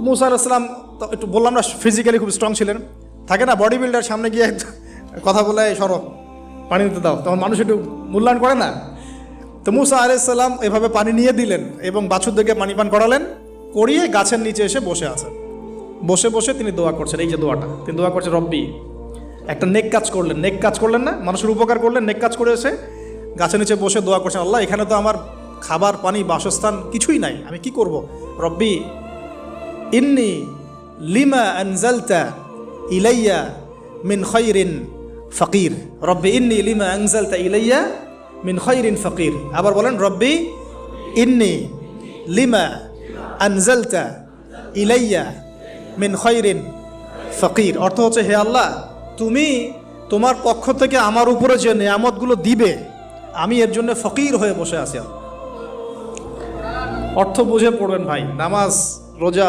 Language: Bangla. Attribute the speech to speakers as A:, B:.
A: মুসা আলাইহিস সালাম তো একটু বললাম না ফিজিক্যালি খুব স্ট্রং ছিলেন, থাকে না বডি বিল্ডার, সামনে গিয়ে কথা বলে সরো পানি দিতে দাও, তখন মানুষ একটু মূল্যায়ন করে না। তো মুসা আলাইহিস সালাম এভাবে পানি নিয়ে দিলেন এবং বাছুরদেরকে পানি পান করালেন, করিয়ে গাছের নিচে এসে বসে আছেন। বসে বসে তিনি দোয়া করছেন, এই যে দোয়াটা তিনি দোয়া করছেন, রব্বি, একটা নেক কাজ করলেন, নেক কাজ করলেন না, মানুষের উপকার করলেন, নেক কাজ করে এসে গাছের নিচে বসে দোয়া করছেন, আল্লাহ এখানে তো আমার খাবার পানি বাসস্থান কিছুই নাই, আমি কি করব? রব্বি ইন্নি লিমা আনজালতা ইলাইয়া মিন খায়রিন ফকির, রব্বি ইন্নি লিমা আনজালতা ইলাইয়া মিন খায়রিন ফকির। আবার বলেন, রব্বি ইন্নি লিমা আনজালতা ইলাইয়া মিন খায়রিন ফকির। অর্থ হচ্ছে, হে আল্লাহ, তুমি তোমার পক্ষ থেকে আমার উপরে যে নেয়ামতগুলো দিবে, আমি এর জন্য ফকির হয়ে বসে আছি। অর্থ বুঝে পড়বেন ভাই, নামাজ রোজা